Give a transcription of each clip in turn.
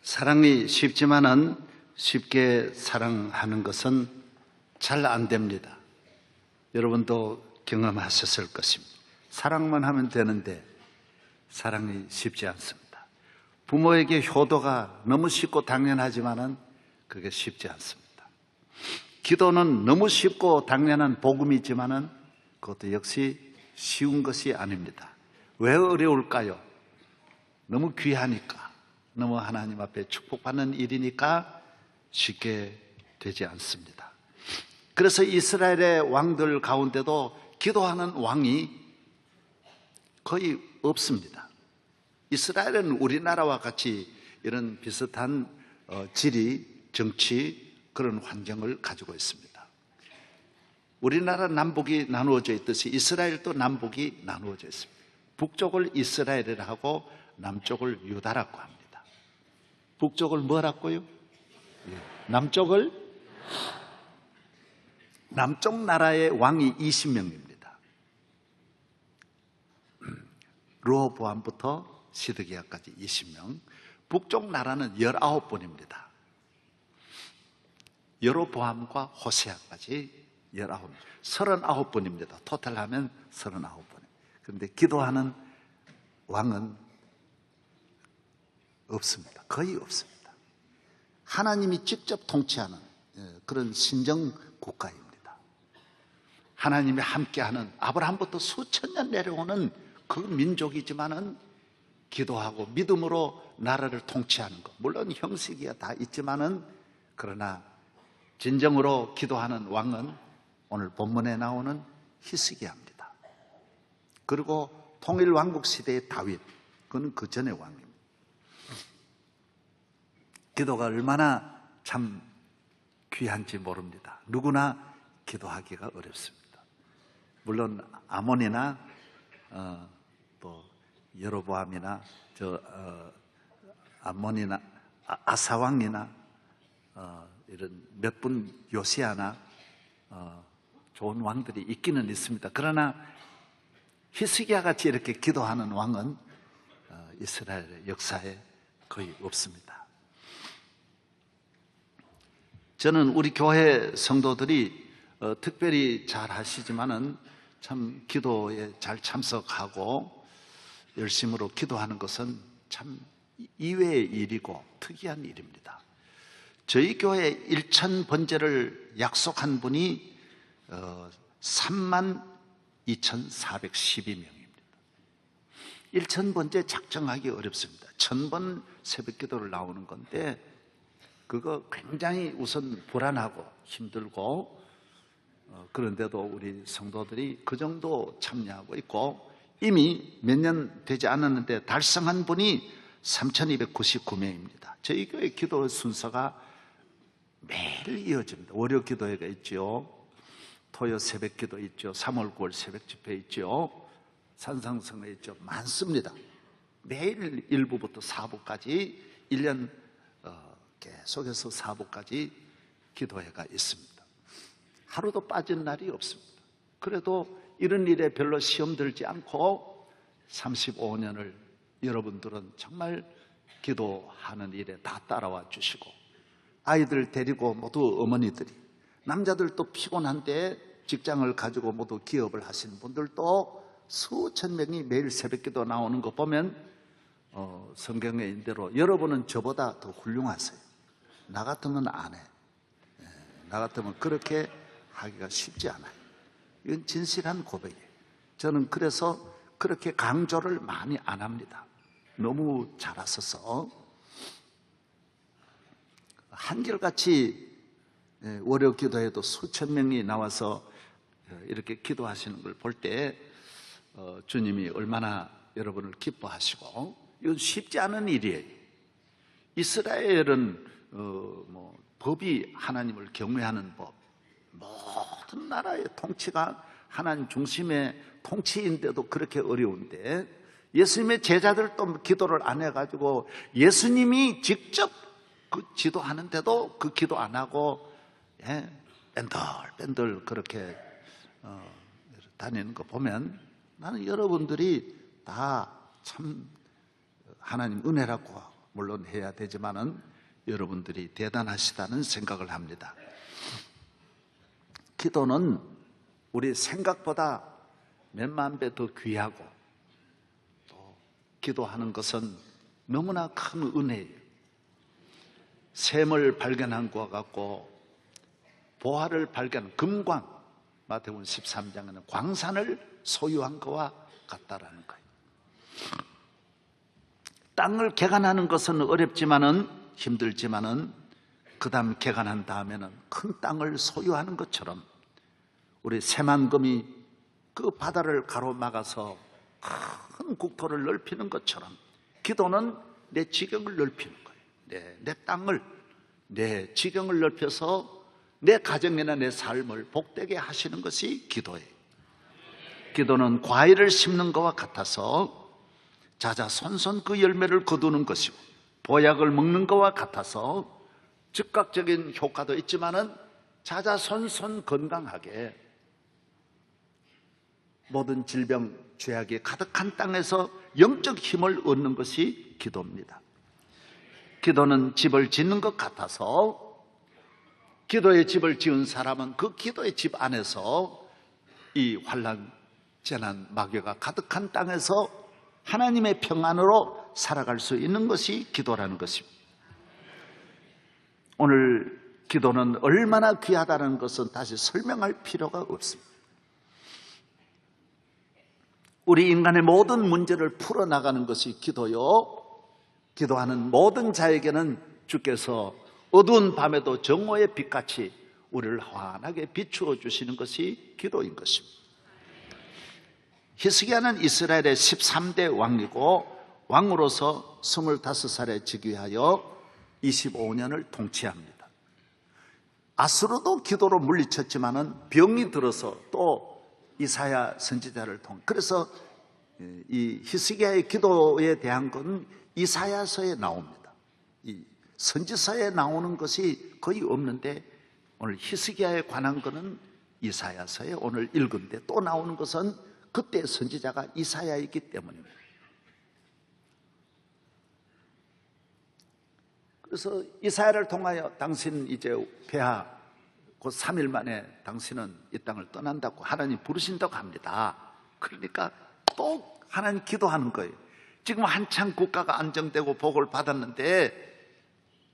사랑이 쉽지만은 쉽게 사랑하는 것은 잘 안 됩니다. 여러분도 경험하셨을 것입니다. 사랑만 하면 되는데 사랑이 쉽지 않습니다. 부모에게 효도가 너무 쉽고 당연하지만은 그게 쉽지 않습니다. 기도는 너무 쉽고 당연한 복음이지만은 그것도 역시 쉬운 것이 아닙니다. 왜 어려울까요? 너무 귀하니까, 너무 하나님 앞에 축복받는 일이니까 쉽게 되지 않습니다. 그래서 이스라엘의 왕들 가운데도 기도하는 왕이 거의 없습니다. 이스라엘은 우리나라와 같이 이런 비슷한 지리, 정치, 그런 환경을 가지고 있습니다. 우리나라 남북이 나누어져 있듯이 이스라엘도 남북이 나누어져 있습니다. 북쪽을 이스라엘이라 하고 남쪽을 유다라고 합니다. 북쪽을 뭐라고요? 남쪽 나라의 왕이 20명입니다. 르호보암부터 시드기야까지 20명. 북쪽 나라는 19분입니다. 여로보암과 호세아까지 19분, 39분입니다. 토탈하면 39분. 그런데 기도하는 왕은 없습니다. 거의 없습니다. 하나님이 직접 통치하는 그런 신정 국가입니다. 하나님이 함께하는, 아브라함부터 수천 년 내려오는 그 민족이지만은 기도하고 믿음으로 나라를 통치하는 것, 물론 형식이야 다 있지만은, 그러나 진정으로 기도하는 왕은 오늘 본문에 나오는 히스기야입니다. 그리고 통일왕국 시대의 다윗, 그는 그 전의 왕입니다. 기도가 얼마나 참 귀한지 모릅니다. 누구나 기도하기가 어렵습니다. 물론 아몬이나 또 여로보암이나 아몬이나 아사왕이나 이런 몇 분 요시아나 좋은 왕들이 있기는 있습니다. 그러나 히스기야 같이 이렇게 기도하는 왕은 이스라엘의 역사에 거의 없습니다. 저는 우리 교회 성도들이 특별히 잘 하시지만은 참 기도에 잘 참석하고 열심으로 기도하는 것은 참 이외의 일이고 특이한 일입니다. 저희 교회 1천 번제를 약속한 분이 32,412명입니다. 1천 번제 작정하기 어렵습니다. 1000번 새벽 기도를 나오는 건데 그거 굉장히 우선 불안하고 힘들고, 그런데도 우리 성도들이 그 정도 참여하고 있고, 이미 몇 년 되지 않았는데 달성한 분이 3,299명입니다. 저희 교회 기도 순서가 매일 이어집니다. 월요 기도회가 있죠. 토요 새벽 기도 있죠. 3월 9월 새벽 집회 있죠. 산상성회 있죠. 많습니다. 매일 1부부터 4부까지 1년 계속해서 4부까지 기도회가 있습니다. 하루도 빠진 날이 없습니다. 그래도 이런 일에 별로 시험 들지 않고 35년을 여러분들은 정말 기도하는 일에 다 따라와 주시고, 아이들 데리고 모두 어머니들이, 남자들도 피곤한데 직장을 가지고 모두 기업을 하시는 분들도 수천 명이 매일 새벽기도 나오는 거 보면 성경에 있는 대로 여러분은 저보다 더 훌륭하세요. 나 같으면 안 해. 나 같으면 그렇게 하기가 쉽지 않아요. 이건 진실한 고백이에요. 저는 그래서 그렇게 강조를 많이 안 합니다. 너무 잘하셔서 한결같이 월요 기도에도 수천 명이 나와서 이렇게 기도하시는 걸 볼 때 주님이 얼마나 여러분을 기뻐하시고, 이건 쉽지 않은 일이에요. 이스라엘은 법이 하나님을 경외하는 법, 모든 나라의 통치가 하나님 중심의 통치인데도 그렇게 어려운데, 예수님의 제자들도 기도를 안 해가지고 예수님이 직접 그 지도하는데도 그 기도 안 하고 뺀들뺀들 그렇게 다니는 거 보면 나는 여러분들이 다 참 하나님 은혜라고 물론 해야 되지만은 여러분들이 대단하시다는 생각을 합니다. 기도는 우리 생각보다 몇만 배 더 귀하고, 또 기도하는 것은 너무나 큰 은혜예요. 샘을 발견한 것과 같고 보화를 발견한 금광, 마태복음 13장에는 광산을 소유한 것과 같다라는 거예요. 땅을 개간하는 것은 어렵지만은, 힘들지만은 그 다음 개간한 다음에는 큰 땅을 소유하는 것처럼 우리 샘만금이 그 바다를 가로막아서 큰 국토를 넓히는 것처럼 기도는 내 지경을 넓히는 거예요. 내 땅을, 내 지경을 넓혀서 내 가정이나 내 삶을 복되게 하시는 것이 기도예요. 기도는 과일을 심는 것과 같아서 자자손손 그 열매를 거두는 것이고, 보약을 먹는 것과 같아서 즉각적인 효과도 있지만은 자자손손 건강하게 모든 질병, 죄악이 가득한 땅에서 영적 힘을 얻는 것이 기도입니다. 기도는 집을 짓는 것 같아서 기도의 집을 지은 사람은 그 기도의 집 안에서 이 환난, 재난, 마귀가 가득한 땅에서 하나님의 평안으로 살아갈 수 있는 것이 기도라는 것입니다. 오늘 기도는 얼마나 귀하다는 것은 다시 설명할 필요가 없습니다. 우리 인간의 모든 문제를 풀어나가는 것이 기도요, 기도하는 모든 자에게는 주께서 어두운 밤에도 정오의 빛같이 우리를 환하게 비추어 주시는 것이 기도인 것입니다. 히스기야는 이스라엘의 13대 왕이고 왕으로서 25살에 즉위하여 25년을 통치합니다. 아수르도 기도로 물리쳤지만은 병이 들어서 또 이사야 선지자를 통해, 그래서 이 히스기야의 기도에 대한 건 이사야서에 나옵니다. 이 선지서에 나오는 것이 거의 없는데 오늘 히스기야에 관한 것은 이사야서에 오늘 읽은데, 또 나오는 것은 그때 선지자가 이사야이기 때문입니다. 그래서 이사야를 통하여 당신 이제 폐하 곧 3일 만에 당신은 이 땅을 떠난다고 하나님 부르신다고 합니다. 그러니까 또 하나님 기도하는 거예요. 지금 한창 국가가 안정되고 복을 받았는데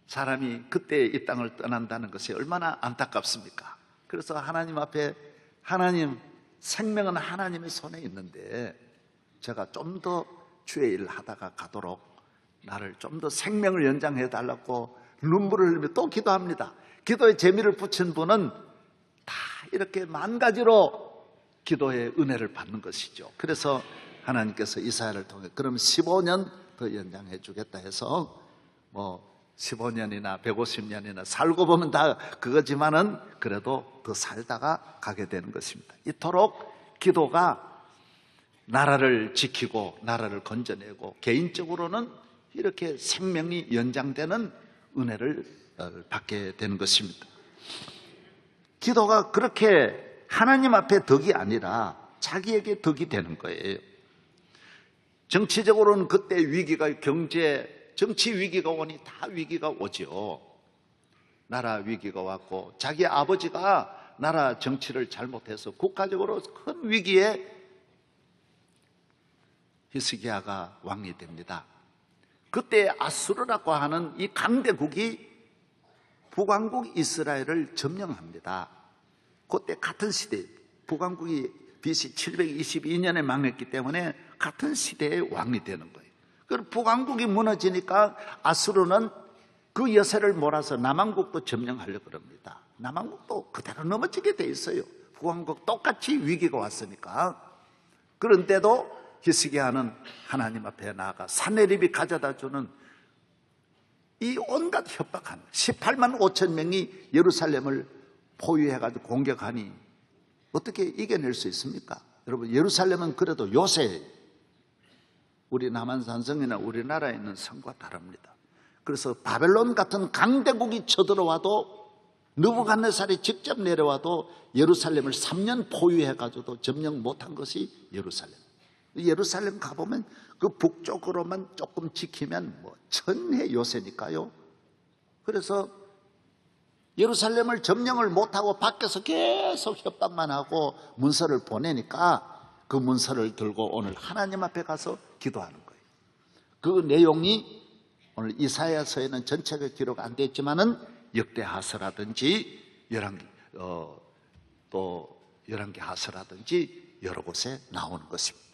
사람이 그때 이 땅을 떠난다는 것이 얼마나 안타깝습니까? 그래서 하나님 앞에, 하나님, 생명은 하나님의 손에 있는데 제가 좀 더 주의 일을 하다가 가도록 나를 좀 더 생명을 연장해 달라고 눈물을 흘리며 또 기도합니다. 기도에 재미를 붙인 분은 다 이렇게 만 가지로 기도의 은혜를 받는 것이죠. 그래서 하나님께서 이사야를 통해 그럼 15년 더 연장해 주겠다 해서 15년이나 150년이나 살고 보면 다 그거지만은 그래도 더 살다가 가게 되는 것입니다. 이토록 기도가 나라를 지키고 나라를 건져내고 개인적으로는 이렇게 생명이 연장되는 은혜를 받게 되는 것입니다. 기도가 그렇게 하나님 앞에 덕이 아니라 자기에게 덕이 되는 거예요. 정치적으로는 그때 위기가, 정치 위기가 오니 다 위기가 오죠. 나라 위기가 왔고 자기 아버지가 나라 정치를 잘못해서 국가적으로 큰 위기에 히스기야가 왕이 됩니다. 그때 아수르라고 하는 이 강대국이 북왕국 이스라엘을 점령합니다. 그때 같은 시대, 북왕국이 BC 722년에 망했기 때문에 같은 시대의 왕이 되는 거예요. 그리고 북왕국이 무너지니까 아수르는 그 여세를 몰아서 남왕국도 점령하려고 합니다. 남왕국도 그대로 넘어지게 돼 있어요. 북왕국 똑같이 위기가 왔으니까. 그런데도 히스기야는 하나님 앞에 나아가 산헤립이 가져다 주는 이 온갖 협박한 18만 5천 명이 예루살렘을 포위해가지고 공격하니 어떻게 이겨낼 수 있습니까? 여러분, 예루살렘은 그래도 요새 우리 남한산성이나 우리나라에 있는 성과 다릅니다. 그래서 바벨론 같은 강대국이 쳐들어와도, 느부갓네살이 직접 내려와도 예루살렘을 3년 포위해가지고도 점령 못한 것이 예루살렘. 예루살렘 가보면 그 북쪽으로만 조금 지키면 뭐 천해 요새니까요. 그래서 예루살렘을 점령을 못하고 밖에서 계속 협박만 하고 문서를 보내니까 그 문서를 들고 오늘 하나님 앞에 가서 기도하는 거예요. 그 내용이 오늘 이사야서에는 전체가 기록 안 되어 있지만은 역대하서라든지 또 열왕기하서라든지 여러 곳에 나오는 것입니다.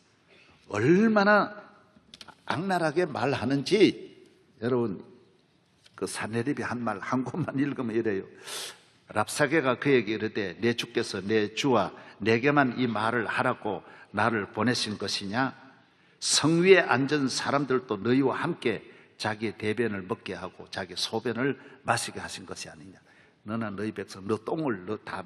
얼마나 악랄하게 말하는지 여러분 그 사내립이 한 말 한 곳만 읽으면 이래요. 랍사게가 그에게 이르되 내 주께서 내 주와 내게만 이 말을 하라고 나를 보내신 것이냐? 성 위에 앉은 사람들도 너희와 함께 자기의 대변을 먹게 하고 자기 소변을 마시게 하신 것이 아니냐? 너나 너희 백성 너 똥을 너 다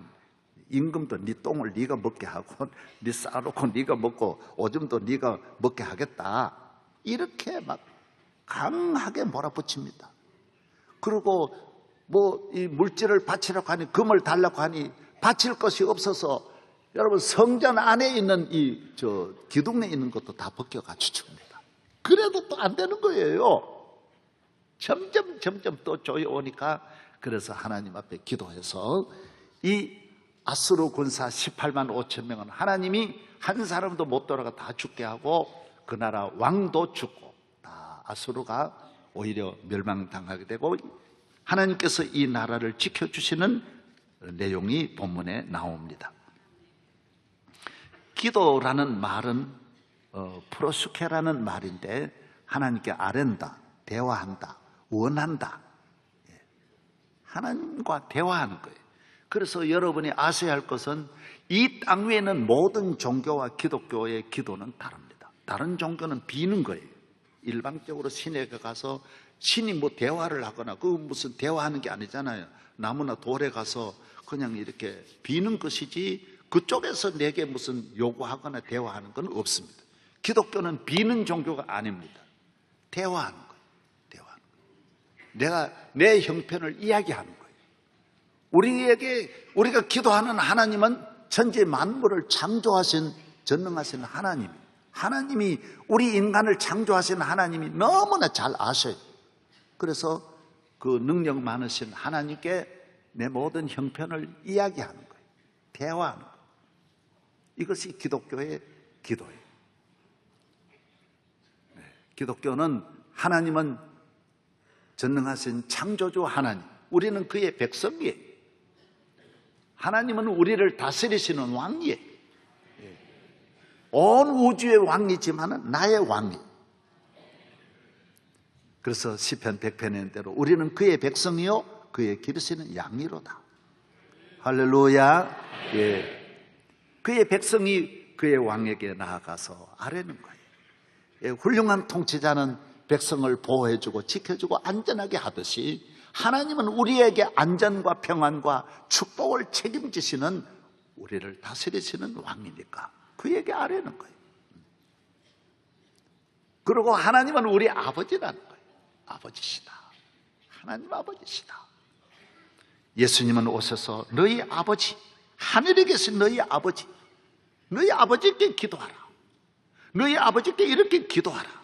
임금도 네 똥을 네가 먹게 하고 네 싸놓고 네가 먹고 오줌도 네가 먹게 하겠다. 이렇게 막 강하게 몰아붙입니다. 그리고 뭐 이 물질을 바치라고 하니 금을 달라고 하니 바칠 것이 없어서 여러분 성전 안에 있는 이 기둥에 있는 것도 다 벗겨가지고 줍니다. 그래도 또 안 되는 거예요. 점점 또 조여오니까 그래서 하나님 앞에 기도해서 이 아수르 군사 18만 5천 명은 하나님이 한 사람도 못 돌아가 다 죽게 하고 그 나라 왕도 죽고 다 아수르가 오히려 멸망당하게 되고 하나님께서 이 나라를 지켜주시는 내용이 본문에 나옵니다. 기도라는 말은 프로스케라는 말인데 하나님께 아랜다, 대화한다, 원한다. 하나님과 대화하는 거예요. 그래서 여러분이 아셔야 할 것은 이 땅 위에는 모든 종교와 기독교의 기도는 다릅니다. 다른 종교는 비는 거예요. 일방적으로 신에게 가서 신이 뭐 대화를 하거나 그 무슨 대화하는 게 아니잖아요. 나무나 돌에 가서 그냥 이렇게 비는 것이지 그쪽에서 내게 무슨 요구하거나 대화하는 건 없습니다. 기독교는 비는 종교가 아닙니다. 대화하는 거예요. 대화하는 거예요. 내가 내 형편을 이야기하는 거예요. 우리가 기도하는 하나님은 천지 만물을 창조하신 전능하신 하나님이 우리 인간을 창조하신 하나님이 너무나 잘 아셔요. 그래서 그 능력 많으신 하나님께 내 모든 형편을 이야기하는 거예요. 대화하는 거예요. 이것이 기독교의 기도예요. 기독교는 하나님은 전능하신 창조주 하나님, 우리는 그의 백성이에요. 하나님은 우리를 다스리시는 왕이에요. 온 우주의 왕이지만 나의 왕이에요. 그래서 시편 100편의 대로 우리는 그의 백성이요 그의 기르시는 양이로다. 할렐루야. 예. 그의 백성이 그의 왕에게 나아가서 아뢰는 거예요. 예. 훌륭한 통치자는 백성을 보호해주고 지켜주고 안전하게 하듯이 하나님은 우리에게 안전과 평안과 축복을 책임지시는 우리를 다스리시는 왕이니까 그에게 아뢰는 거예요. 그리고 하나님은 우리 아버지라는 거예요. 아버지시다. 하나님 아버지시다. 예수님은 오셔서 너희 아버지, 하늘에 계신 너희 아버지께 기도하라. 너희 아버지께 이렇게 기도하라.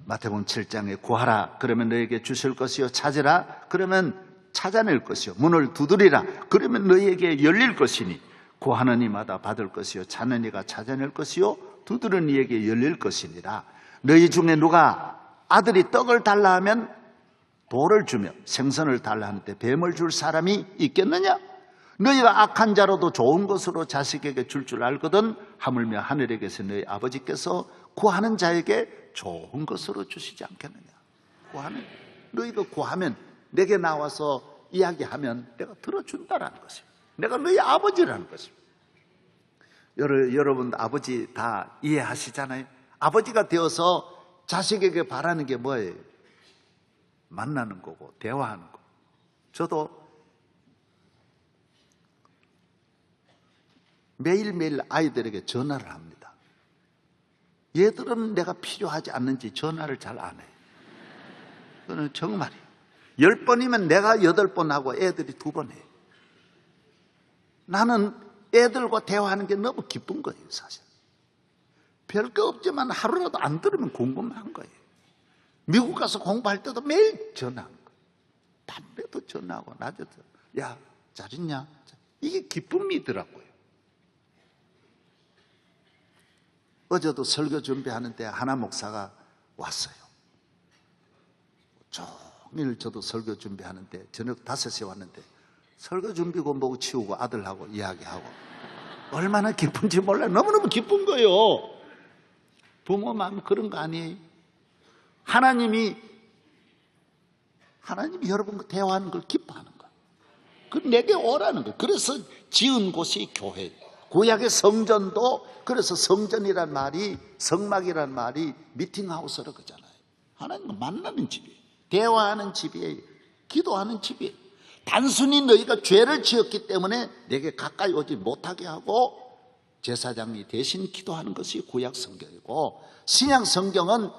마태복음 7장에 구하라 그러면 너에게 주실 것이요, 찾으라 그러면 찾아낼 것이요, 문을 두드리라 그러면 너희에게 열릴 것이니 구하는 이마다 받을 것이요, 찾는 이가 찾아낼 것이요, 두드리는 이에게 열릴 것이니라. 너희 중에 누가 아들이 떡을 달라 하면 돌을 주며 생선을 달라 하는데 뱀을 줄 사람이 있겠느냐? 너희가 악한 자로도 좋은 것으로 자식에게 줄 알거든 하물며 하늘에 계신 너희 아버지께서 구하는 자에게 좋은 것으로 주시지 않겠느냐? 너희가 구하면 내게 나와서 이야기하면 내가 들어준다라는 것이에요. 내가 너희 아버지라는 것입니다. 여러분 아버지 다 이해하시잖아요. 아버지가 되어서 자식에게 바라는 게 뭐예요? 만나는 거고 대화하는 거. 저도 매일매일 아이들에게 전화를 합니다. 얘들은 내가 필요하지 않는지 전화를 잘 안 해요. 그거는 정말이에요. 10번이면 내가 8번 하고 애들이 2번 해요. 나는 애들과 대화하는 게 너무 기쁜 거예요, 사실. 별거 없지만 하루라도 안 들으면 궁금한 거예요. 미국 가서 공부할 때도 매일 전화하는 거예요. 밤에도 전화하고 낮에도 야, 잘 있냐? 이게 기쁨이더라고요. 어제도 설교 준비하는데 하나 목사가 왔어요. 종일 저도 설교 준비하는데 저녁 5시에 왔는데 설교 준비고 뭐고 치우고 아들하고 이야기하고 얼마나 기쁜지 몰라요. 너무너무 기쁜 거예요. 부모 마음 그런 거 아니에요? 하나님이 여러분과 대화하는 걸 기뻐하는 거예요. 그 내게 오라는 거예요. 그래서 지은 곳이 교회예요. 구약의 성전도 그래서 성전이란 말이 성막이란 말이 미팅하우스로 그잖아요. 하나님과 만나는 집이에요. 대화하는 집이에요. 기도하는 집이에요. 단순히 너희가 죄를 지었기 때문에 내게 가까이 오지 못하게 하고 제사장이 대신 기도하는 것이 구약 성경이고, 신약 성경은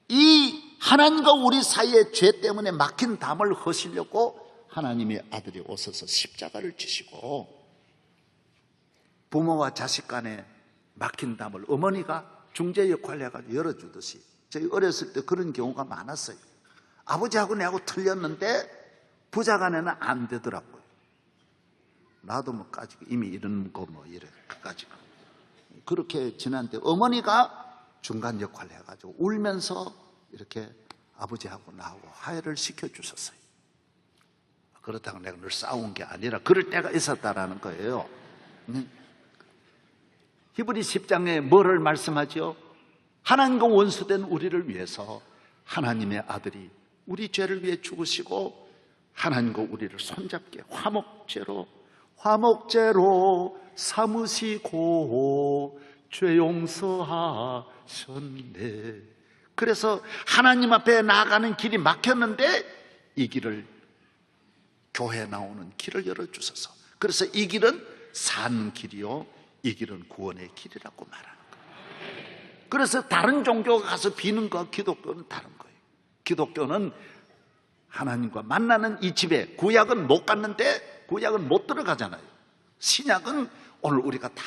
이 하나님과 우리 사이의 죄 때문에 막힌 담을 허시려고 하나님의 아들이 오셔서 십자가를 지시고, 부모와 자식 간에 막힌 담을 어머니가 중재 역할을 해가지고 열어주듯이, 저희 어렸을 때 그런 경우가 많았어요. 아버지하고 내하고 틀렸는데 부자간에는 안 되더라고요. 나도 뭐 까지고 이미 이런 거 뭐 이래 까지고 그렇게 지났는데 어머니가 중간 역할을 해가지고 울면서 이렇게 아버지하고 나하고 화해를 시켜주셨어요. 그렇다고 내가 늘 싸운 게 아니라 그럴 때가 있었다라는 거예요. 히브리 10장에 뭐를 말씀하죠? 하나님과 원수된 우리를 위해서 하나님의 아들이 우리 죄를 위해 죽으시고 하나님과 우리를 손잡게 화목제로 삼으시고 죄 용서하셨네. 그래서 하나님 앞에 나아가는 길이 막혔는데 이 길을, 교회에 나오는 길을 열어주셔서, 그래서 이 길은 산 길이요 이 길은 구원의 길이라고 말하는 거예요. 그래서 다른 종교가 가서 비는 거와 기독교는 다른 거예요. 기독교는 하나님과 만나는 이 집에, 구약은 못 갔는데 구약은 못 들어가잖아요. 신약은 오늘 우리가 다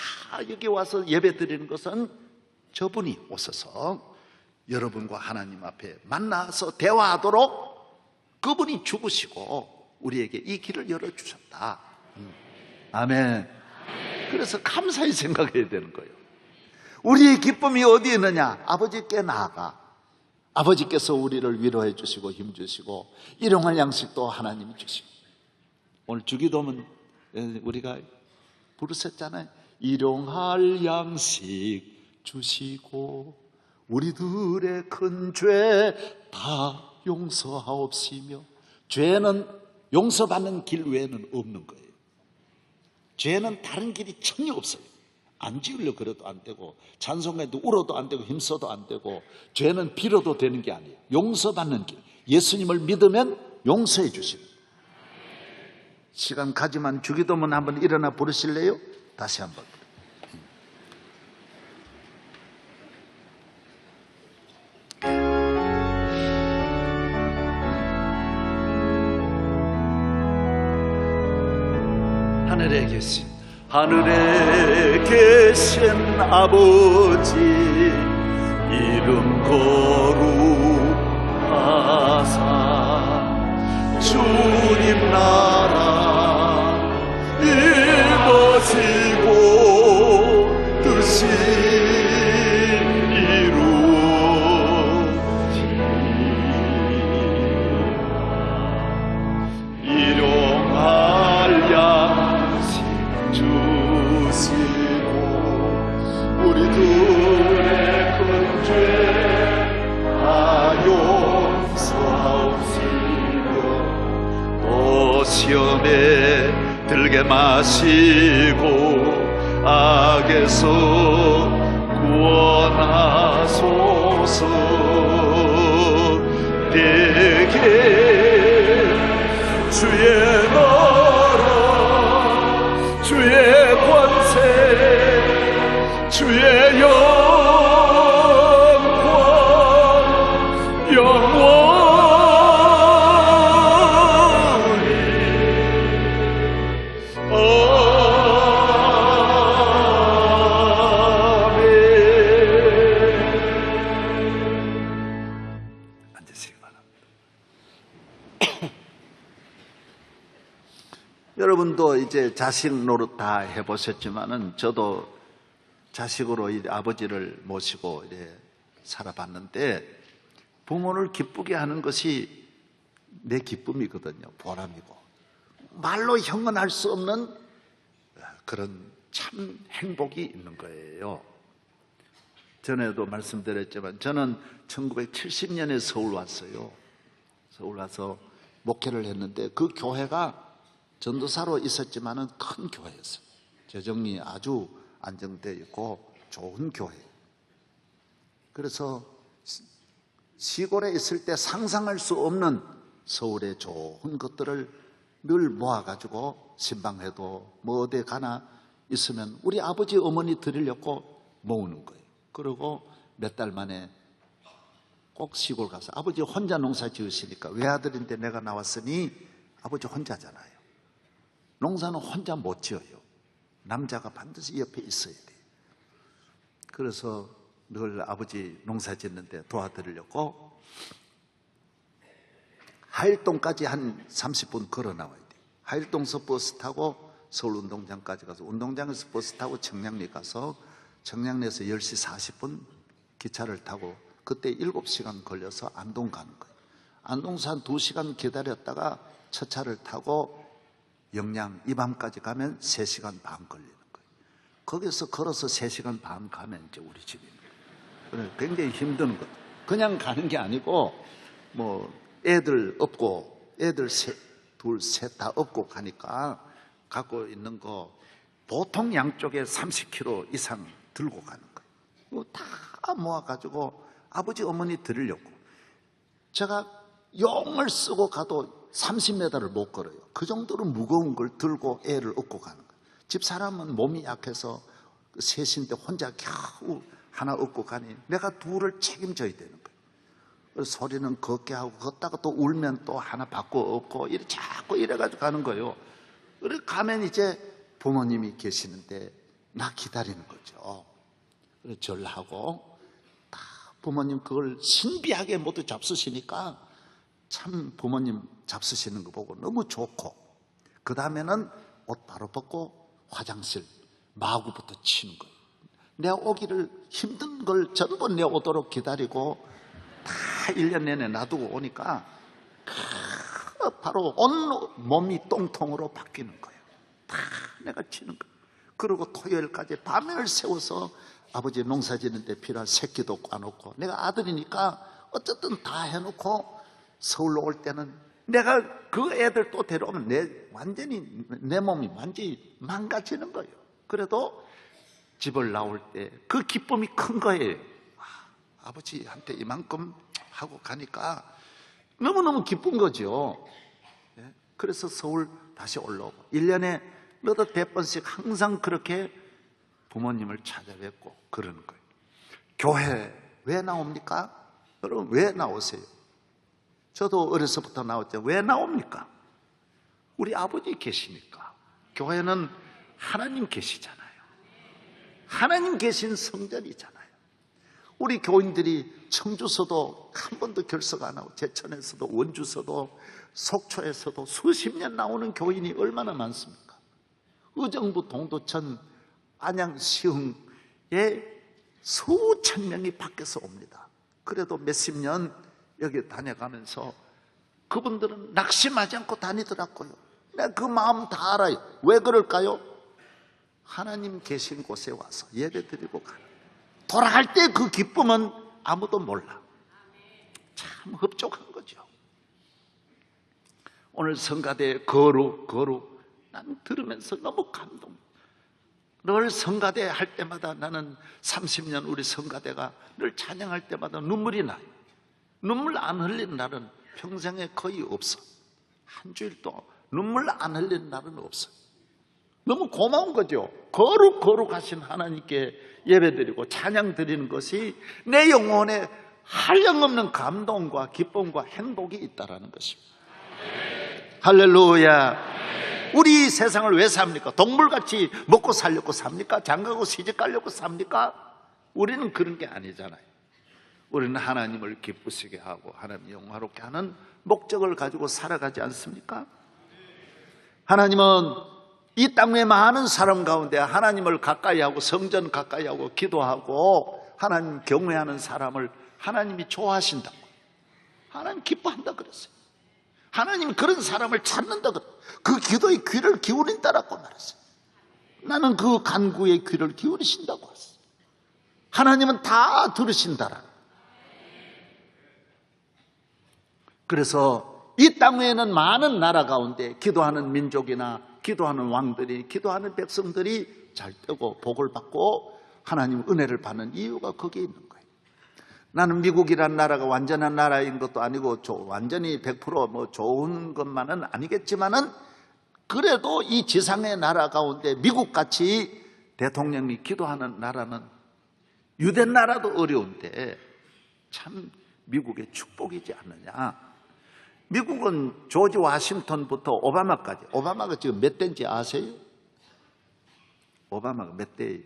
여기 와서 예배 드리는 것은 저분이 오셔서 여러분과 하나님 앞에 만나서 대화하도록 그분이 죽으시고 우리에게 이 길을 열어주셨다. 아멘. 그래서 감사히 생각해야 되는 거예요. 우리의 기쁨이 어디에 있느냐? 아버지께 나아가 아버지께서 우리를 위로해 주시고 힘 주시고 일용할 양식도 하나님이 주시고, 오늘 주기도문 우리가 부르셨잖아요. 일용할 양식 주시고 우리들의 큰 죄 다 용서하옵시며. 죄는 용서받는 길 외에는 없는 거예요. 죄는 다른 길이 전혀 없어요. 안 지으려고 그래도 안 되고, 찬송해도 울어도 안 되고, 힘써도 안 되고, 죄는 빌어도 되는 게 아니에요. 용서받는 길. 예수님을 믿으면 용서해 주시는. 시간 가지만 주기도문 한번 일어나 부르실래요? 다시 한번. 하늘에 계신 아버지 이름 거룩하사 주님 나라 이루어지고 뜻이 이루어지리라. 일용할 양식 주시고 우리들의 큰 죄 다 용서하옵시며 또 시험에 들게 마시고 악에서 구원하소서. 내게 주의 나라 주의 권세 주의 영광 영원히 아멘. 여러분도 이제 자식 노릇 다 해보셨지만은 저도 자식으로 이 아버지를 모시고 이제 살아봤는데 부모를 기쁘게 하는 것이 내 기쁨이거든요. 보람이고 말로 형언할 수 없는 그런 참 행복이 있는 거예요. 전에도 말씀드렸지만 저는 1970년에 서울 왔어요. 서울 와서 목회를 했는데 그 교회가 전도사로 있었지만은 큰 교회였어요. 재정이 아주 안정되어 있고 좋은 교회. 그래서 시골에 있을 때 상상할 수 없는 서울의 좋은 것들을 늘 모아가지고 신방해도 뭐 어디 가나 있으면 우리 아버지 어머니 드리려고 모으는 거예요. 그리고 몇 달 만에 꼭 시골 가서 아버지 혼자 농사 지으시니까 외아들인데 내가 나왔으니 아버지 혼자잖아요. 농사는 혼자 못 지어요. 남자가 반드시 옆에 있어야 돼요. 그래서 늘 아버지 농사 짓는데 도와드리려고 하일동까지 한 30분 걸어 나와야 돼요. 하일동서 버스 타고 서울 운동장까지 가서 운동장에서 버스 타고 청량리 가서 청량리에서 10시 40분 기차를 타고 그때 7시간 걸려서 안동 가는 거예요. 안동서 한 2시간 기다렸다가 첫 차를 타고 영양 이 밤까지 가면 3시간 반 걸리는 거예요. 거기서 걸어서 3시간 반 가면 이제 우리 집입니다. 굉장히 힘든 것. 그냥 가는 게 아니고 뭐 애들 업고 애들 둘, 셋 다 업고 가니까 갖고 있는 거 보통 양쪽에 30kg 이상 들고 가는 거예요. 다 모아가지고 아버지 어머니 드리려고. 제가 용을 쓰고 가도 30m를 못 걸어요. 그 정도로 무거운 걸 들고 애를 업고 가는 거예요. 집사람은 몸이 약해서 셋인데 혼자 겨우 하나 업고 가니 내가 둘을 책임져야 되는 거예요. 그래서 소리는 걷게 하고 걷다가 또 울면 또 하나 바꿔 업고 이래 자꾸 이래가지고 가는 거예요. 그래 가면 이제 부모님이 계시는데 나 기다리는 거죠. 그래 절하고 다 부모님 그걸 신비하게 모두 잡수시니까 참 부모님 잡수시는 거 보고 너무 좋고 그 다음에는 옷 바로 벗고 화장실 마구부터 치는 거예요. 내 오기를 힘든 걸 전부 내 오도록 기다리고 다 1년 내내 놔두고 오니까 바로 온 몸이 똥통으로 바뀌는 거예요. 다 내가 치는 거예요. 그리고 토요일까지 밤을 새워서 아버지 농사 짓는데 필요한 새끼도 꽈놓고 내가 아들이니까 어쨌든 다 해놓고 서울로 올 때는 내가 그 애들 또 데려오면 내 몸이 완전히 망가지는 거예요. 그래도 집을 나올 때 그 기쁨이 큰 거예요. 아버지한테 이만큼 하고 가니까 너무너무 기쁜 거죠. 그래서 서울 다시 올라오고 1년에 너도 100번씩 항상 그렇게 부모님을 찾아뵙고 그러는 거예요. 교회 왜 나옵니까? 여러분 왜 나오세요? 저도 어려서부터 나왔죠. 왜 나옵니까? 우리 아버지 계시니까. 교회는 하나님 계시잖아요. 하나님 계신 성전이잖아요. 우리 교인들이 청주서도 한 번도 결석 안 하고 제천에서도 원주서도 속초에서도 수십 년 나오는 교인이 얼마나 많습니까? 의정부 동도천 안양 시흥에 수천 명이 밖에서 옵니다. 그래도 몇십 년 여기 다녀가면서 그분들은 낙심하지 않고 다니더라고요. 내가 그 마음 다 알아요. 왜 그럴까요? 하나님 계신 곳에 와서 예배드리고 가는 돌아갈 때 그 기쁨은 아무도 몰라. 참 흡족한 거죠. 오늘 성가대 거룩 난 들으면서 너무 감동. 늘 성가대 할 때마다 나는 30년 우리 성가대가 늘 찬양할 때마다 눈물이 나요. 눈물 안 흘리는 날은 평생에 거의 없어. 한 주일도 눈물 안 흘리는 날은 없어. 너무 고마운 거죠. 거룩하신 하나님께 예배드리고 찬양 드리는 것이 내 영혼에 한량없는 감동과 기쁨과 행복이 있다라는 것입니다. 할렐루야. 우리 이 세상을 왜 삽니까? 동물같이 먹고 살려고 삽니까? 장가고 시집 가려고 삽니까? 우리는 그런 게 아니잖아요. 우리는 하나님을 기쁘시게 하고 하나님 영화롭게 하는 목적을 가지고 살아가지 않습니까? 하나님은 이 땅의 많은 사람 가운데 하나님을 가까이 하고 성전 가까이 하고 기도하고 하나님 경외하는 사람을 하나님이 좋아하신다고, 하나님 기뻐한다 그랬어요. 하나님이 그런 사람을 찾는다 그랬어요. 그 기도의 귀를 기울인다라고 말했어요. 나는 그 간구의 귀를 기울이신다고 했어요. 하나님은 다 들으신다라. 그래서 이 땅 위에는 많은 나라 가운데 기도하는 민족이나 기도하는 왕들이, 기도하는 백성들이 잘 되고 복을 받고 하나님 은혜를 받는 이유가 거기에 있는 거예요. 나는 미국이란 나라가 완전한 나라인 것도 아니고 완전히 100% 좋은 것만은 아니겠지만은 그래도 이 지상의 나라 가운데 미국같이 대통령이 기도하는 나라는, 유대 나라도 어려운데 참 미국의 축복이지 않느냐. 미국은 조지 워싱턴부터 오바마까지, 오바마가 지금 몇 대인지 아세요? 오바마가 몇 대?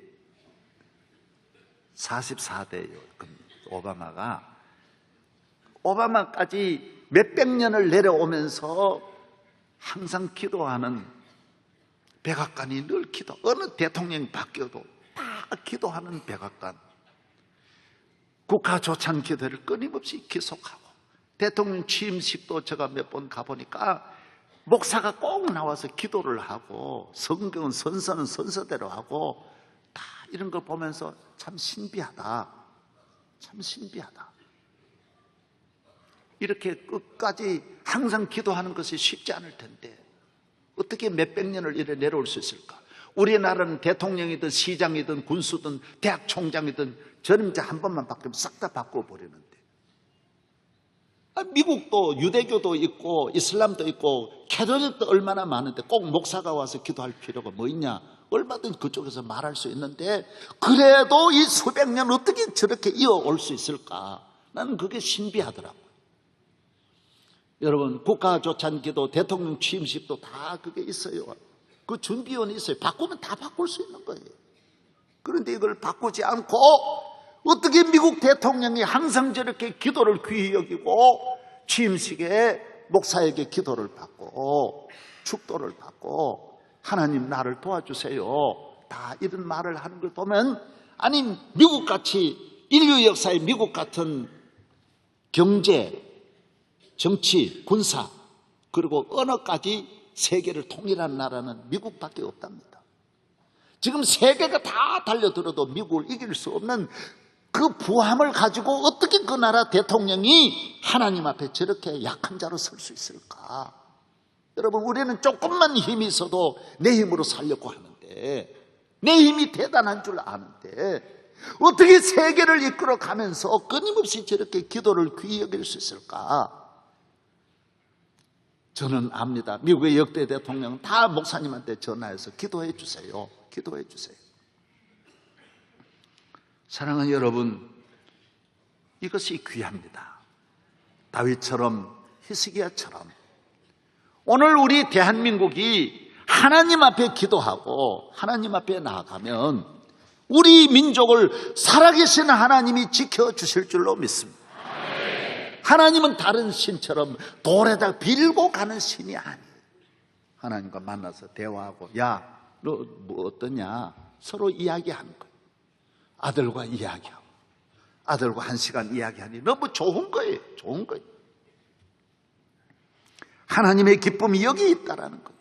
44대예요. 오바마까지 몇백 년을 내려오면서 항상 기도하는 백악관이 늘 기도, 어느 대통령이 바뀌어도 다 기도하는 백악관, 국가 조찬 기도를 끊임없이 계속하고, 대통령 취임식도 제가 몇 번 가보니까 목사가 꼭 나와서 기도를 하고, 성경은 선서는 선서대로 하고, 다 이런 걸 보면서 참 신비하다, 참 신비하다. 이렇게 끝까지 항상 기도하는 것이 쉽지 않을 텐데 어떻게 몇백 년을 이래 내려올 수 있을까? 우리나라는 대통령이든 시장이든 군수든 대학 총장이든 전임자 한 번만 바뀌면 싹 다 바꿔버리는데, 미국도 유대교도 있고 이슬람도 있고 캐톨릭도 얼마나 많은데 꼭 목사가 와서 기도할 필요가 뭐 있냐? 얼마든지 그쪽에서 말할 수 있는데 그래도 이 수백 년 어떻게 저렇게 이어올 수 있을까? 나는 그게 신비하더라고요. 여러분, 국가조찬기도, 대통령 취임식도 다 그게 있어요. 그 준비원이 있어요. 바꾸면 다 바꿀 수 있는 거예요. 그런데 이걸 바꾸지 않고 어떻게 미국 대통령이 항상 저렇게 기도를 귀히 여기고 취임식에 목사에게 기도를 받고 축도를 받고 하나님 나를 도와주세요, 다 이런 말을 하는 걸 보면, 아니 미국같이 인류 역사에 미국 같은 경제, 정치, 군사 그리고 언어까지 세계를 통일한 나라는 미국밖에 없답니다. 지금 세계가 다 달려들어도 미국을 이길 수 없는 그 부함을 가지고 어떻게 그 나라 대통령이 하나님 앞에 저렇게 약한 자로 설 수 있을까? 여러분, 우리는 조금만 힘이 있어도 내 힘으로 살려고 하는데, 내 힘이 대단한 줄 아는데 어떻게 세계를 이끌어 가면서 끊임없이 저렇게 기도를 귀히 여길 수 있을까? 저는 압니다. 미국의 역대 대통령은 다 목사님한테 전화해서 기도해 주세요, 기도해 주세요. 사랑하는 여러분, 이것이 귀합니다. 다윗처럼, 히스기야처럼 오늘 우리 대한민국이 하나님 앞에 기도하고 하나님 앞에 나아가면 우리 민족을 살아계신 하나님이 지켜주실 줄로 믿습니다. 하나님은 다른 신처럼 돌에다 빌고 가는 신이 아니에요. 하나님과 만나서 대화하고, 야, 너 뭐 어떠냐? 서로 이야기하는 거예요. 아들과 이야기하고, 아들과 1시간 이야기하니 너무 좋은 거예요. 좋은 거예요. 하나님의 기쁨이 여기 있다라는 거예요.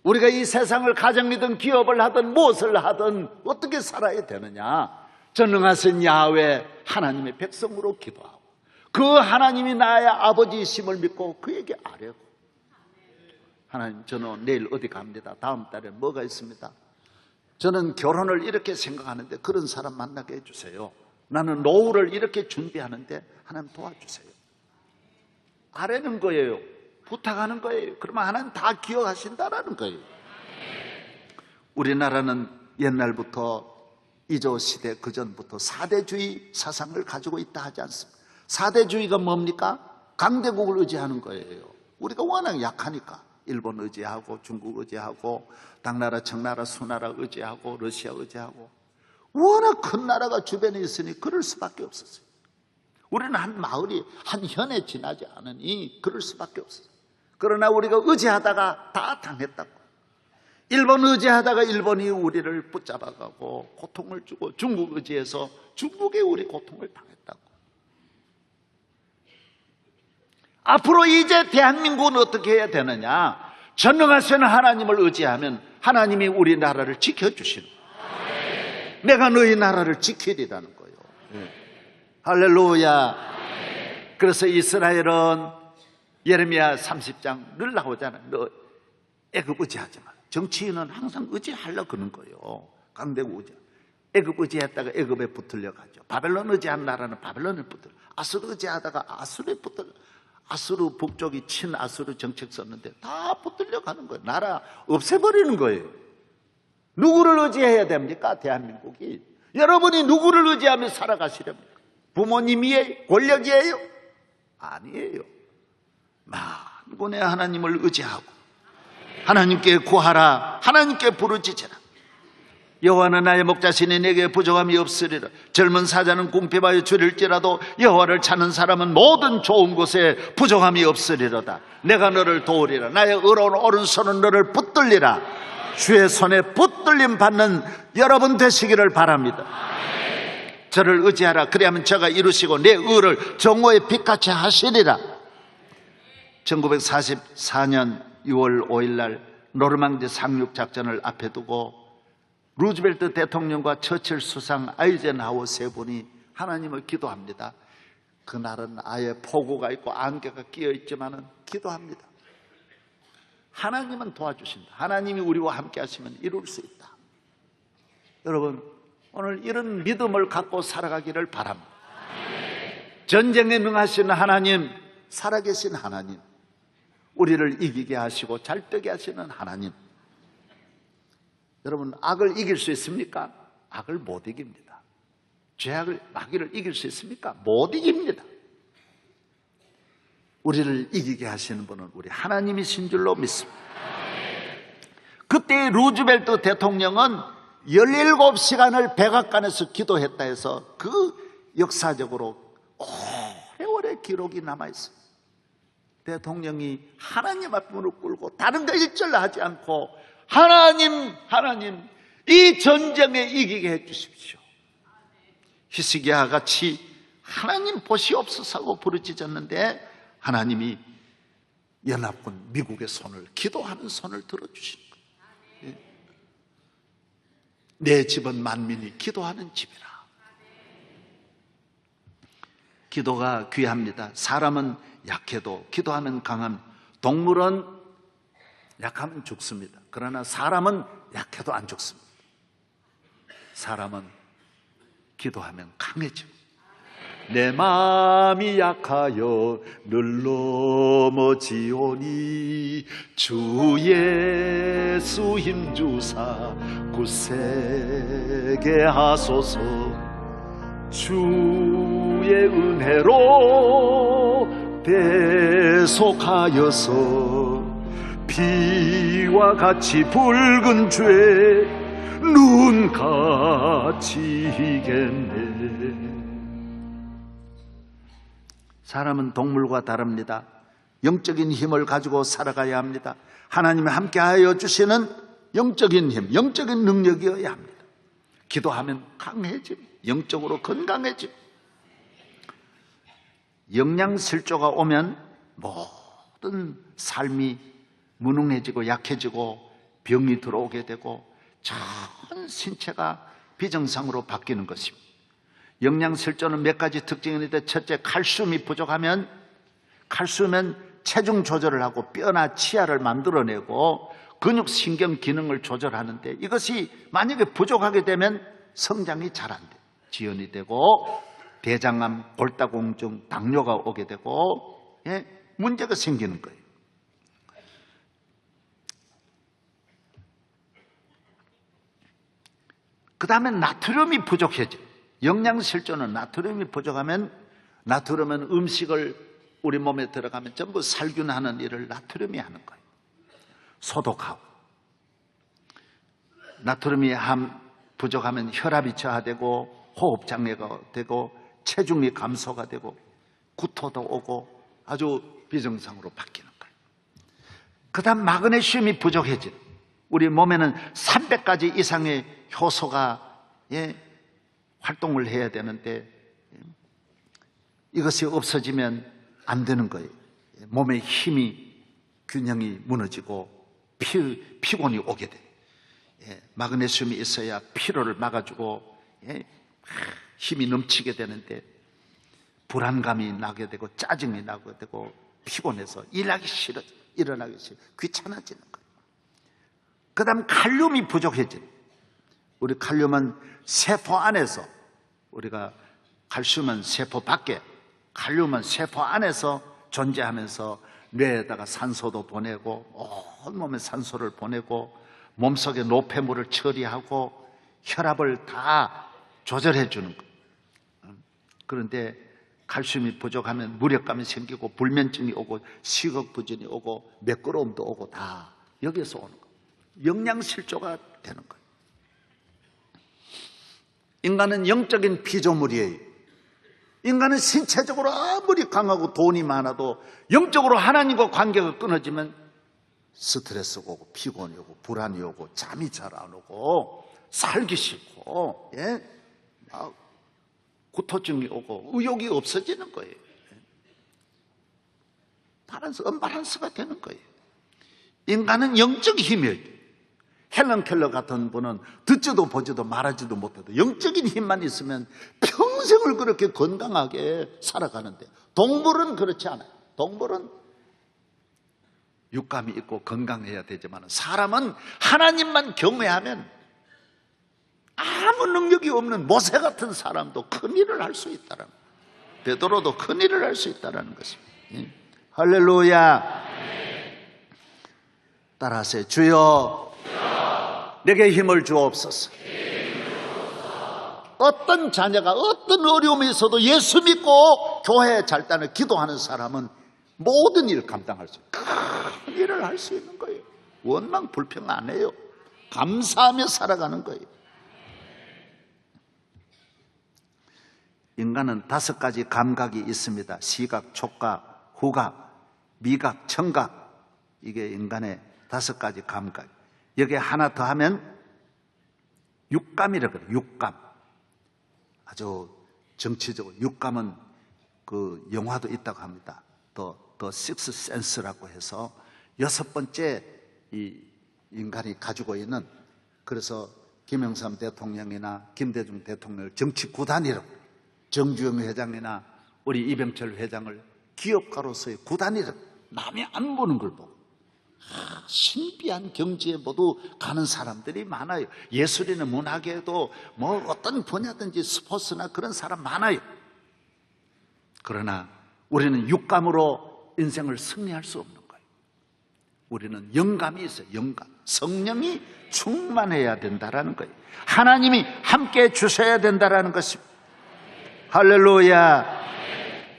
우리가 이 세상을 가정이든 기업을 하든 무엇을 하든 어떻게 살아야 되느냐? 전능하신 야훼 하나님의 백성으로 기도하고, 그 하나님이 나의 아버지이심을 믿고 그에게 아뢰고, 하나님, 저는 내일 어디 갑니다. 다음 달에 뭐가 있습니다. 저는 결혼을 이렇게 생각하는데 그런 사람 만나게 해주세요. 나는 노후를 이렇게 준비하는데 하나님 도와주세요. 아뢰는 거예요. 부탁하는 거예요. 그러면 하나님 다 기억하신다라는 거예요. 우리나라는 옛날부터 이조 시대 그전부터 사대주의 사상을 가지고 있다 하지 않습니까? 사대주의가 뭡니까? 강대국을 의지하는 거예요. 우리가 워낙 약하니까 일본 의지하고 중국 의지하고 당나라, 청나라, 수나라 의지하고 러시아 의지하고 워낙 큰 나라가 주변에 있으니 그럴 수밖에 없었어요. 우리는 한 마을이 한 현에 지나지 않으니 그럴 수밖에 없었어요. 그러나 우리가 의지하다가 다 당했다고. 일본 의지하다가 일본이 우리를 붙잡아가고 고통을 주고, 중국 의지해서 중국에 우리 고통을 당했다고. 앞으로 이제 대한민국은 어떻게 해야 되느냐? 전능하신 하나님을 의지하면 하나님이 우리나라를 지켜주시는 거예요. 내가 너희 나라를 지키리라는 거예요. 할렐루야. 그래서 이스라엘은 예레미야 30장 늘 나오잖아요. 너 애굽 의지하지 마. 정치인은 항상 의지하려고 그러는 거예요. 강대국 의지. 애굽 의지했다가 애굽에 붙들려 가죠. 바벨론 의지한 나라는 바벨론에 붙들려. 아수르 의지하다가 아수르에 붙들려. 아수르 북쪽이 친아수르 정책 썼는데 다 붙들려 가는 거예요. 나라 없애버리는 거예요. 누구를 의지해야 됩니까? 대한민국이. 여러분이 누구를 의지하며 살아가시렵니까? 부모님이에요? 권력이에요? 아니에요. 만군의 하나님을 의지하고 하나님께 구하라. 하나님께 부르짖으라. 여호와는 나의 목자시니 내게 부족함이 없으리라. 젊은 사자는 궁핍하여 줄일지라도 여호와를 찾는 사람은 모든 좋은 곳에 부족함이 없으리로다. 내가 너를 도우리라. 나의 의로운 오른손은 너를 붙들리라. 주의 손에 붙들림 받는 여러분 되시기를 바랍니다. 저를 의지하라. 그리하면 저가 이루시고 내 의를 정오의 빛같이 하시리라. 1944년 6월 5일 날 노르망디 상륙 작전을 앞에 두고 루즈벨트 대통령과 처칠 수상, 아이젠하워 세 분이 하나님을 기도합니다. 그날은 아예 폭우가 있고 안개가 끼어 있지만은 기도합니다. 하나님은 도와주신다. 하나님이 우리와 함께 하시면 이룰 수 있다. 여러분, 오늘 이런 믿음을 갖고 살아가기를 바랍니다. 전쟁에 능하신 하나님, 살아계신 하나님, 우리를 이기게 하시고 잘되게 하시는 하나님. 여러분, 악을 이길 수 있습니까? 악을 못 이깁니다. 죄악을, 마귀를 이길 수 있습니까? 못 이깁니다. 우리를 이기게 하시는 분은 우리 하나님이신 줄로 믿습니다. 그때 루즈벨트 대통령은 17시간을 백악관에서 기도했다 해서 그 역사적으로 오래오래 기록이 남아있어요. 대통령이 하나님 앞에 무릎 꿇고 다른 데 일절 하지 않고 하나님, 이 전쟁에 이기게 해주십시오. 히스기야 같이 하나님 보시옵소서 하고 부르짖었는데 하나님이 연합군 미국의 손을, 기도하는 손을 들어주신 거예요. 내 집은 만민이 기도하는 집이라. 기도가 귀합니다. 사람은 약해도 기도하면 강함. 동물은 약하면 죽습니다. 그러나 사람은 약해도 안 죽습니다. 사람은 기도하면 강해집니다. 내 마음이 약하여 늘 넘어지오니 주 예수 힘주사 굳세게 하소서. 주의 은혜로 대속하여서 비와 같이 붉은 죄 눈같이 희겠네. 사람은 동물과 다릅니다. 영적인 힘을 가지고 살아가야 합니다. 하나님이 함께하여 주시는 영적인 힘, 영적인 능력이어야 합니다. 기도하면 강해집니다. 영적으로 건강해집니다. 영양실조가 오면 모든 삶이 무능해지고 약해지고 병이 들어오게 되고 전 신체가 비정상으로 바뀌는 것입니다. 영양실조는 몇 가지 특징이 있는데, 첫째, 칼슘이 부족하면, 칼슘은 체중 조절을 하고 뼈나 치아를 만들어내고 근육 신경 기능을 조절하는데, 이것이 만약에 부족하게 되면 성장이 잘 안 돼요. 지연이 되고 대장암, 골다공증, 당뇨가 오게 되고 문제가 생기는 거예요. 그 다음에 나트륨이 부족해져. 영양실조는 나트륨이 부족하면, 나트륨은 음식을 우리 몸에 들어가면 전부 살균하는 일을 나트륨이 하는 거예요. 소독하고. 나트륨이 부족하면 혈압이 저하되고 호흡장애가 되고 체중이 감소가 되고 구토도 오고 아주 비정상으로 바뀌는 거예요. 그 다음 마그네슘이 부족해진, 우리 몸에는 300가지 이상의 효소가 활동을 해야 되는데 이것이 없어지면 안 되는 거예요. 몸의 힘이, 균형이 무너지고 피곤이 오게 돼요. 마그네슘이 있어야 피로를 막아주고 힘이 넘치게 되는데 불안감이 나게 되고 짜증이 나게 되고 피곤해서 일하기 싫어, 일어나기 싫어, 귀찮아지는 거예요. 그 다음 칼륨이 부족해진, 우리 칼륨은 세포 안에서, 우리가 칼슘은 세포 밖에, 칼륨은 세포 안에서 존재하면서 뇌에다가 산소도 보내고 온몸에 산소를 보내고 몸속의 노폐물을 처리하고 혈압을 다 조절해 주는 거예요. 그런데 칼슘이 부족하면 무력감이 생기고 불면증이 오고 식욕부진이 오고 매끄러움도 오고 다 여기서 오는 거예요. 영양실조가 되는 거예요. 인간은 영적인 피조물이에요. 인간은 신체적으로 아무리 강하고 돈이 많아도 영적으로 하나님과 관계가 끊어지면 스트레스가 오고 피곤이 오고 불안이 오고 잠이 잘 안 오고 살기 싫고 구토증이 오고 의욕이 없어지는 거예요. 언밸런스가 되는 거예요. 인간은 영적 힘이에요. 헬런 켈러 같은 분은 듣지도 보지도 말하지도 못해도 영적인 힘만 있으면 평생을 그렇게 건강하게 살아가는데, 동물은 그렇지 않아요. 동물은 육감이 있고 건강해야 되지만 사람은 하나님만 경외하면 아무 능력이 없는 모세 같은 사람도 큰 일을 할 수 있다는, 베드로도 큰 일을 할 수 있다는 것입니다. 할렐루야. 따라하세요. 주여 내게 힘을 주옵소서. 어떤 자녀가 어떤 어려움이 있어도 예수 믿고 교회에 잘 따라 기도하는 사람은 모든 일을 감당할 수 있어요. 큰 일을 할 수 있는 거예요. 원망 불평 안 해요. 감사하며 살아가는 거예요. 인간은 5가지 감각이 있습니다. 시각, 촉각, 후각, 미각, 청각. 이게 인간의 5가지 감각. 여기에 하나 더 하면 육감이라고 그래요. 육감. 아주 정치적으로 육감은 그 영화도 있다고 합니다. 더 식스 센스라고 해서 6번째 이 인간이 가지고 있는, 그래서 김영삼 대통령이나 김대중 대통령을 정치 구단이라고, 정주영 회장이나 우리 이병철 회장을 기업가로서의 구단이라고, 남이 안 보는 걸 보고 신비한 경지에 모두 가는 사람들이 많아요. 예술이나 문학에도 뭐 어떤 분야든지 스포츠나 그런 사람 많아요. 그러나 우리는 육감으로 인생을 승리할 수 없는 거예요. 우리는 영감이 있어요. 영감. 성령이 충만해야 된다라는 거예요. 하나님이 함께 주셔야 된다라는 것입니다. 할렐루야.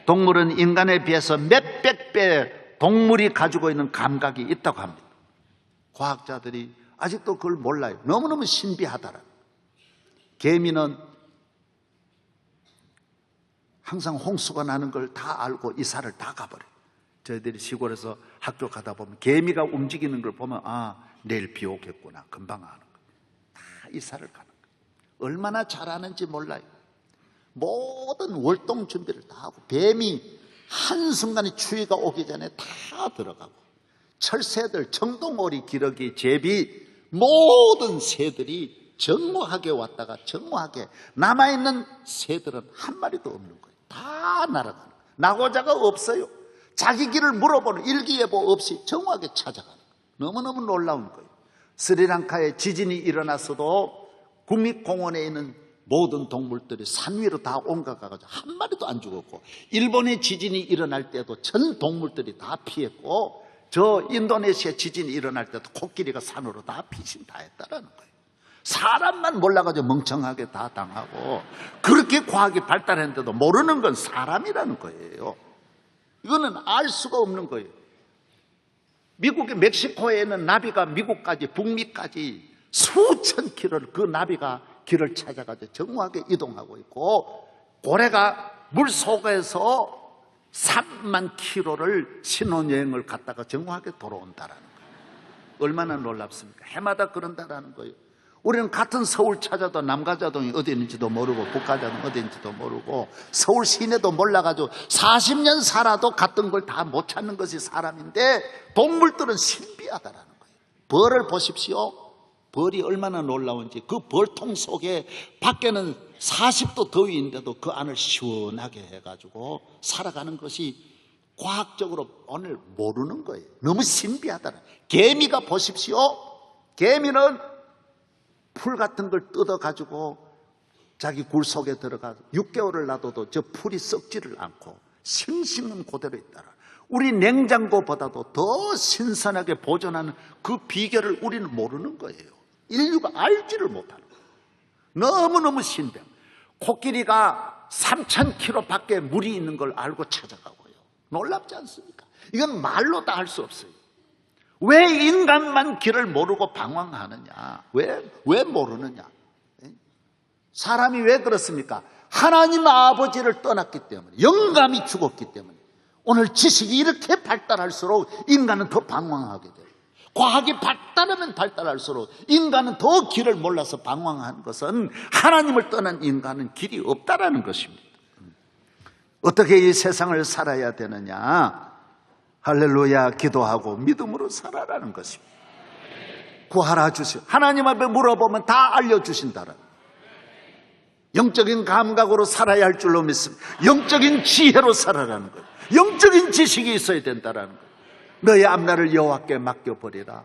동물은 인간에 비해서 몇백 배 동물이 가지고 있는 감각이 있다고 합니다. 과학자들이 아직도 그걸 몰라요. 너무너무 신비하다라. 개미는 항상 홍수가 나는 걸 다 알고 이사를 다 가버려요. 저희들이 시골에서 학교 가다 보면 개미가 움직이는 걸 보면 내일 비 오겠구나, 금방 아는 거예요. 다 이사를 가는 거예요. 얼마나 잘하는지 몰라요. 모든 월동 준비를 다 하고, 뱀이 한순간에 추위가 오기 전에 다 들어가고, 철새들, 청동오리, 기러기, 제비, 모든 새들이 정모하게 왔다가 정모하게, 남아있는 새들은 한 마리도 없는 거예요. 다 날아가는 거예요. 나고자가 없어요. 자기 길을 물어보는 일기예보 없이 정확하게 찾아가는 거예요. 너무너무 놀라운 거예요. 스리랑카에 지진이 일어났어도 국립공원에 있는 모든 동물들이 산 위로 다 옮겨가가지고 한 마리도 안 죽었고, 일본의 지진이 일어날 때도 전 동물들이 다 피했고, 저 인도네시아 지진이 일어날 때도 코끼리가 산으로 다 피신 다 했다라는 거예요. 사람만 몰라가지고 멍청하게 다 당하고, 그렇게 과학이 발달했는데도 모르는 건 사람이라는 거예요. 이거는 알 수가 없는 거예요. 미국의 멕시코에 있는 나비가 미국까지, 북미까지 수천 킬로를, 그 나비가 길을 찾아가지고 정확하게 이동하고 있고, 고래가 물 속에서 3만 킬로를 신혼여행을 갔다가 정확하게 돌아온다라는 거예요. 얼마나 놀랍습니까? 해마다 그런다라는 거예요. 우리는 같은 서울 찾아도 남가자동이 어디 있는지도 모르고 북가자동 어디 있는지도 모르고 서울 시내도 몰라가지고 40년 살아도 같은 걸 다 못 찾는 것이 사람인데, 동물들은 신비하다라는 거예요. 벌을 보십시오. 벌이 얼마나 놀라운지. 그 벌통 속에 밖에는 40도 더위인데도 그 안을 시원하게 해가지고 살아가는 것이 과학적으로 오늘 모르는 거예요. 너무 신비하다는. 개미가 보십시오. 개미는 풀 같은 걸 뜯어가지고 자기 굴 속에 들어가서 6개월을 놔둬도 저 풀이 썩지를 않고 싱싱은 그대로 있다. 우리 냉장고보다도 더 신선하게 보존하는 그 비결을 우리는 모르는 거예요. 인류가 알지를 못하는 거예요. 너무너무 신비해. 코끼리가 3,000km 밖에 물이 있는 걸 알고 찾아가고요. 놀랍지 않습니까? 이건 말로 다 할 수 없어요. 왜 인간만 길을 모르고 방황하느냐? 왜 모르느냐? 사람이 왜 그렇습니까? 하나님 아버지를 떠났기 때문에, 영감이 죽었기 때문에. 오늘 지식이 이렇게 발달할수록 인간은 더 방황하게 돼요. 과학이 발달하면 발달할수록 인간은 더 길을 몰라서 방황하는 것은, 하나님을 떠난 인간은 길이 없다라는 것입니다. 어떻게 이 세상을 살아야 되느냐? 할렐루야 기도하고 믿음으로 살아라는 것입니다. 구하라 주시오. 하나님 앞에 물어보면 다 알려주신다라는, 영적인 감각으로 살아야 할 줄로 믿습니다. 영적인 지혜로 살아라는 거예요. 영적인 지식이 있어야 된다라는 거예요. 너의 앞날을 여호와께 맡겨버리라.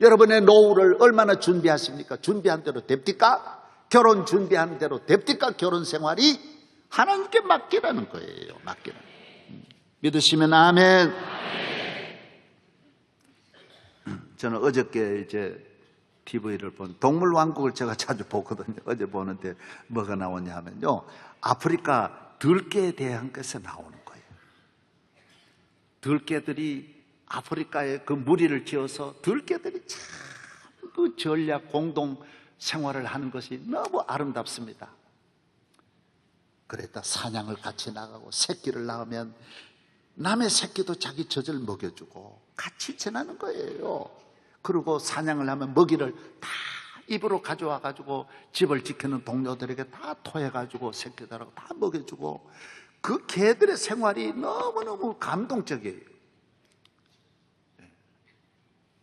여러분의 노후를 얼마나 준비하십니까? 준비한 대로 됩니까? 결혼 준비한 대로 됩니까? 결혼 생활이 하나님께 맡기라는 거예요. 맡기라는 거예요. 믿으시면 아멘. 저는 어저께 이제 TV를 본 동물왕국을 제가 자주 보거든요. 어제 보는데 뭐가 나오냐 하면요, 아프리카 들개에 대한 것에 나오는 거예요. 들개들이 아프리카에 그 무리를 지어서 들개들이 참 그 전략 공동 생활을 하는 것이 너무 아름답습니다. 그랬다 사냥을 같이 나가고 새끼를 낳으면 남의 새끼도 자기 젖을 먹여주고 같이 지내는 거예요. 그리고 사냥을 하면 먹이를 다 입으로 가져와 가지고 집을 지키는 동료들에게 다 토해 가지고 새끼들하고 다 먹여주고, 그 개들의 생활이 너무너무 감동적이에요.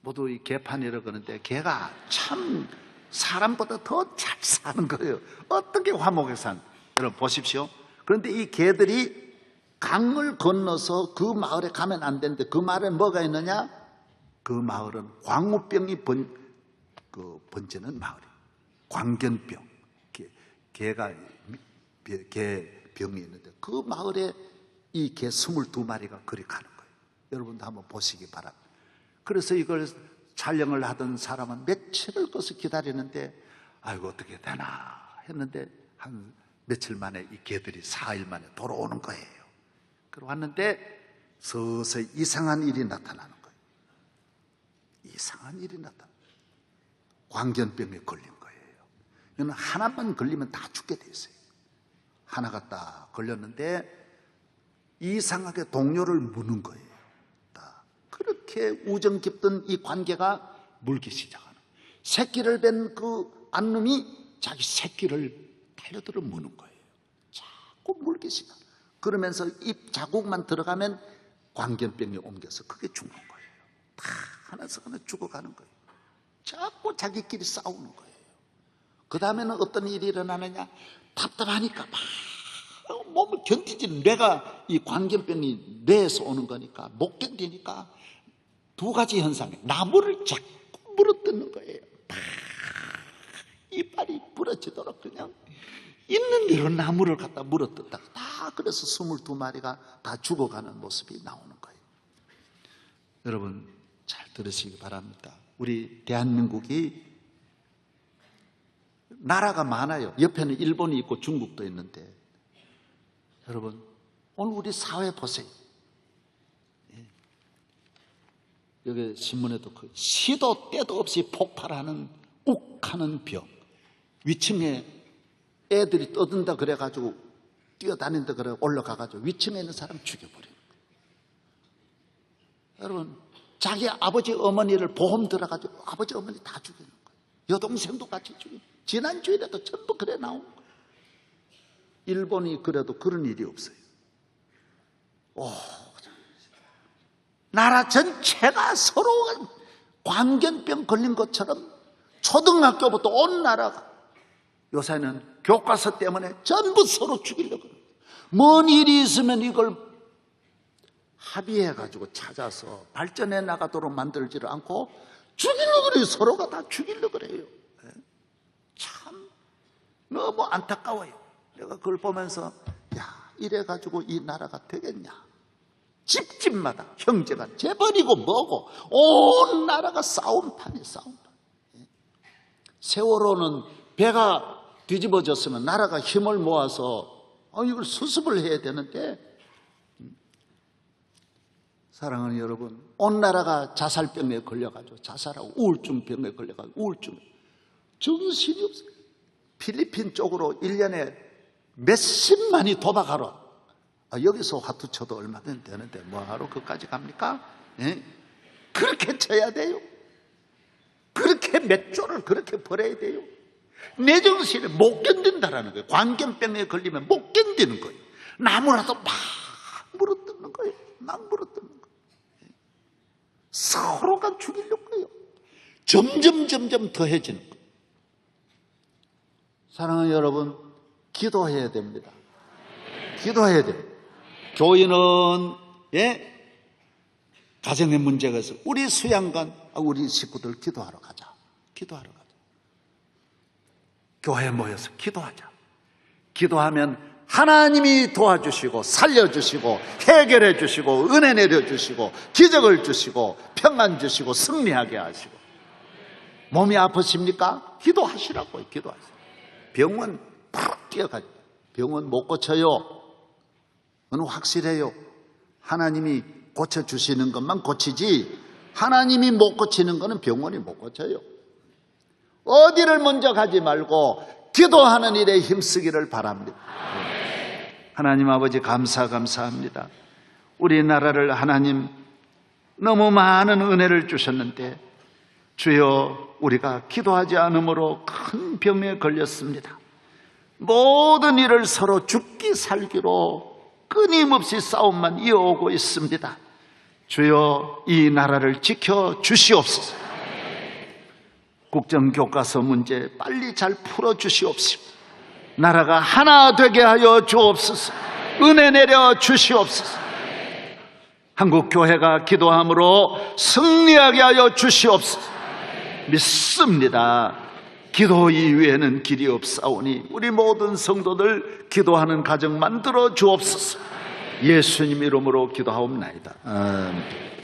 모두 이 개판이라고 그러는데 개가 참 사람보다 더 잘 사는 거예요. 어떻게 화목하게 산? 여러분 보십시오. 그런데 이 개들이 강을 건너서 그 마을에 가면 안 되는데, 그 마을에 뭐가 있느냐? 그 마을은 광우병이 번지는 마을이에요. 광견병. 개가 개병이 있는데 그 마을에 이 개 22마리가 그리 가는 거예요. 여러분도 한번 보시기 바랍니다. 그래서 이걸 촬영을 하던 사람은 며칠을 거서 기다리는데, 아이고 어떻게 되나 했는데 한 며칠 만에 이 개들이 4일 만에 돌아오는 거예요. 그러고 왔는데 서서히 이상한 일이 나타나는 거예요. 이상한 일이 나타나요. 광견병에 걸린 거예요. 이건 하나만 걸리면 다 죽게 돼 있어요. 하나가 딱 걸렸는데 이상하게 동료를 무는 거예요. 그렇게 우정 깊던 이 관계가 물기 시작하는, 새끼를 뵌 그 안놈이 자기 새끼를 달려들어 무는 거예요. 자꾸 물기 시작. 그러면서 입 자국만 들어가면 광견병이 옮겨서 그게 죽는 거예요. 다 하나씩 하나 죽어가는 거예요. 자꾸 자기끼리 싸우는 거예요. 그 다음에는 어떤 일이 일어나느냐? 답답하니까 막 몸을 견디지는, 뇌가, 이 광견병이 뇌에서 오는 거니까 못 견디니까 두 가지 현상에 나무를 자꾸 물어뜯는 거예요. 막 이빨이 부러지도록 그냥 있는 대로 나무를 갖다 물어뜯다가 다, 그래서 22마리가 다 죽어가는 모습이 나오는 거예요. 여러분 잘 들으시기 바랍니다. 우리 대한민국이 나라가 많아요. 옆에는 일본이 있고 중국도 있는데, 여러분 오늘 우리 사회 보세요. 여기 신문에도 그 시도 때도 없이 폭발하는 욱하는 병, 위층에 애들이 떠든다 그래가지고 뛰어다닌다 그래 올라가가지고 위층에 있는 사람 죽여버려요. 여러분 자기 아버지 어머니를 보험 들어가지고 아버지 어머니 다 죽이는 거예요. 여동생도 같이 죽이는 거예요. 지난주에도 전부 그래 나온 거예요. 일본이 그래도 그런 일이 없어요. 나라 전체가 서로 광견병 걸린 것처럼 초등학교부터 온 나라가 요새는 교과서 때문에 전부 서로 죽이려고 그래요. 뭔 일이 있으면 이걸 합의해가지고 찾아서 발전해 나가도록 만들지를 않고 죽이려고 그래요. 서로가 다 죽이려고 그래요. 참 너무 안타까워요. 내가 그걸 보면서 이래가지고 이 나라가 되겠냐. 집집마다 형제가 재벌이고 뭐고 온 나라가 싸움판이에요. 싸움판. 세월호는 배가 뒤집어졌으면 나라가 힘을 모아서 이걸 수습을 해야 되는데, 사랑하는 여러분, 온 나라가 자살병에 걸려가지고 자살하고 우울증병에 걸려가지고 우울증, 정신이 없어요. 필리핀 쪽으로 1년에 몇십만이 도박하러, 여기서 화투 쳐도 얼마든 되는데 뭐하러 그까지 갑니까? 그렇게 쳐야 돼요. 그렇게 몇 조를 그렇게 벌어야 돼요. 내 정신이 못 견딘다라는 거예요. 광견병에 걸리면 못 견디는 거예요. 나무라도 막 물어뜯는 거예요. 막 물어뜯는 거예요. 서로가 죽이려고 해요. 점점 더해지는 거예요. 사랑하는 여러분, 기도해야 됩니다. 기도해야 됩니다. 교인은 가정에 문제가 있어. 우리 수양관, 우리 식구들 기도하러 가자. 기도하러 가자. 교회에 모여서 기도하자. 기도하면 하나님이 도와주시고 살려주시고 해결해 주시고 은혜 내려주시고 기적을 주시고 평안 주시고 승리하게 하시고. 몸이 아프십니까? 기도하시라고요. 기도하세요. 병원 팍 뛰어가죠. 병원 못 고쳐요. 그건 확실해요. 하나님이 고쳐주시는 것만 고치지 하나님이 못 고치는 것은 병원이 못 고쳐요. 어디를 먼저 가지 말고 기도하는 일에 힘쓰기를 바랍니다. 하나님 아버지 감사합니다. 우리나라를 하나님 너무 많은 은혜를 주셨는데 주여 우리가 기도하지 않으므로 큰 병에 걸렸습니다. 모든 일을 서로 죽기 살기로 끊임없이 싸움만 이어오고 있습니다. 주여 이 나라를 지켜 주시옵소서. 국정교과서 문제 빨리 잘 풀어 주시옵시고 나라가 하나 되게 하여 주옵소서. 은혜 내려 주시옵소서. 한국교회가 기도함으로 승리하게 하여 주시옵소서. 믿습니다. 기도 이외에는 길이 없사오니 우리 모든 성도들 기도하는 가정 만들어 주옵소서. 예수님 이름으로 기도하옵나이다. 아멘.